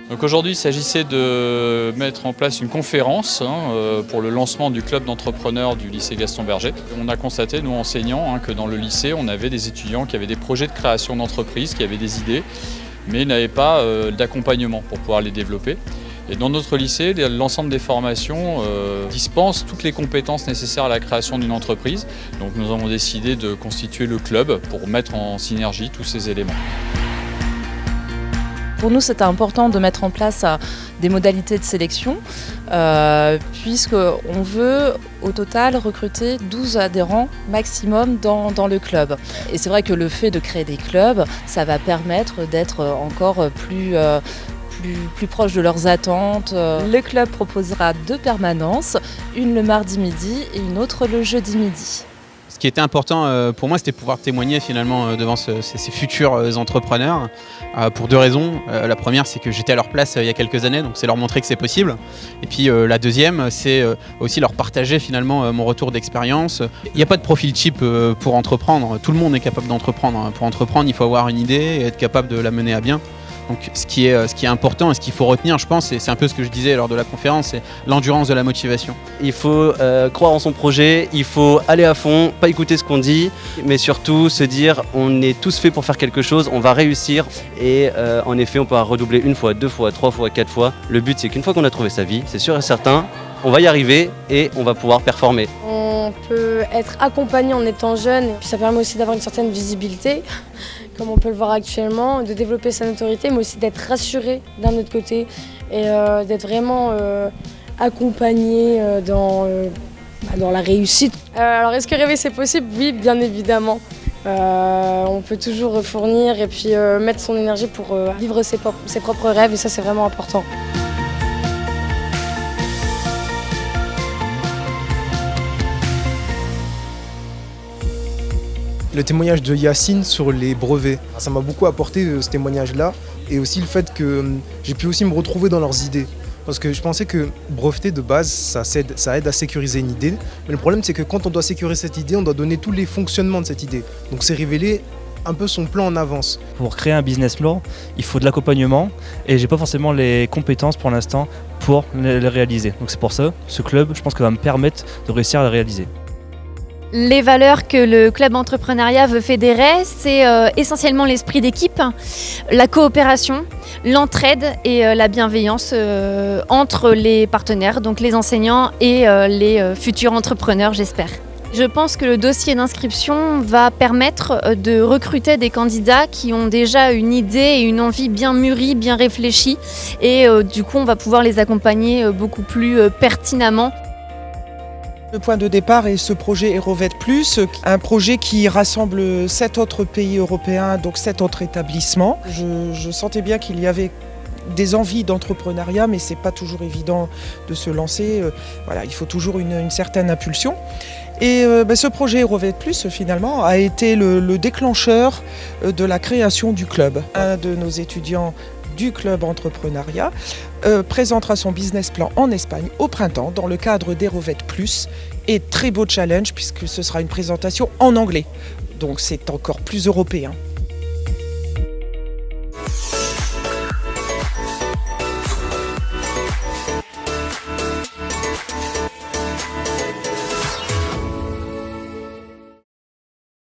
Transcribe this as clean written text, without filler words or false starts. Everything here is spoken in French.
Donc aujourd'hui, il s'agissait de mettre en place une conférence pour le lancement du club d'entrepreneurs du lycée Gaston Berger. On a constaté, nous enseignants, que dans le lycée, on avait des étudiants qui avaient des projets de création d'entreprise, qui avaient des idées, mais n'avaient pas d'accompagnement pour pouvoir les développer. Et dans notre lycée, l'ensemble des formations dispensent toutes les compétences nécessaires à la création d'une entreprise. Donc nous avons décidé de constituer le club pour mettre en synergie tous ces éléments. Pour nous, c'était important de mettre en place des modalités de sélection, puisqu'on veut au total recruter 12 adhérents maximum dans le club. Et c'est vrai que le fait de créer des clubs, ça va permettre d'être encore plus proche de leurs attentes. Le club proposera 2 permanences, une le mardi midi et une autre le jeudi midi. Ce qui était important pour moi, c'était pouvoir témoigner finalement devant ces futurs entrepreneurs pour 2 raisons. La première, c'est que j'étais à leur place il y a quelques années, donc c'est leur montrer que c'est possible. Et puis la deuxième, c'est aussi leur partager finalement mon retour d'expérience. Il n'y a pas de profil type pour entreprendre. Tout le monde est capable d'entreprendre. Pour entreprendre, il faut avoir une idée et être capable de la mener à bien. Donc ce qui est important et ce qu'il faut retenir, je pense, et c'est un peu ce que je disais lors de la conférence, c'est l'endurance de la motivation. Il faut croire en son projet, il faut aller à fond, pas écouter ce qu'on dit, mais surtout se dire on est tous faits pour faire quelque chose, on va réussir et en effet on pourra redoubler 1 fois, 2 fois, 3 fois, 4 fois. Le but c'est qu'une fois qu'on a trouvé sa vie, c'est sûr et certain, on va y arriver et on va pouvoir performer. On peut être accompagné en étant jeune, et puis ça permet aussi d'avoir une certaine visibilité, comme on peut le voir actuellement, de développer sa notoriété, mais aussi d'être rassuré d'un autre côté et d'être vraiment accompagné dans la réussite. Alors est-ce que rêver c'est possible? Oui, bien évidemment. On peut toujours fournir et puis mettre son énergie pour vivre ses propres rêves et ça c'est vraiment important. Le témoignage de Yacine sur les brevets, ça m'a beaucoup apporté ce témoignage-là et aussi le fait que j'ai pu aussi me retrouver dans leurs idées. Parce que je pensais que breveter de base, ça aide à sécuriser une idée. Mais le problème c'est que quand on doit sécuriser cette idée, on doit donner tous les fonctionnements de cette idée. Donc c'est révéler un peu son plan en avance. Pour créer un business plan, il faut de l'accompagnement et j'ai pas forcément les compétences pour l'instant pour le réaliser. Donc c'est pour ça, ce club, je pense que va me permettre de réussir à le réaliser. Les valeurs que le club entrepreneuriat veut fédérer, c'est essentiellement l'esprit d'équipe, la coopération, l'entraide et la bienveillance entre les partenaires, donc les enseignants et les futurs entrepreneurs, j'espère. Je pense que le dossier d'inscription va permettre de recruter des candidats qui ont déjà une idée et une envie bien mûrie, bien réfléchie et du coup on va pouvoir les accompagner beaucoup plus pertinemment. Le point de départ est ce projet Erovet+, un projet qui rassemble 7 autres pays européens, donc 7 autres établissements. Je sentais bien qu'il y avait des envies d'entrepreneuriat, mais c'est pas toujours évident de se lancer. Voilà, il faut toujours une certaine impulsion. Et ce projet Erovet+, finalement, a été le déclencheur de la création du club. Un de nos étudiants du club entrepreneuriat présentera son business plan en Espagne au printemps dans le cadre d'Erovet+, et très beau challenge puisque ce sera une présentation en anglais. Donc c'est encore plus européen.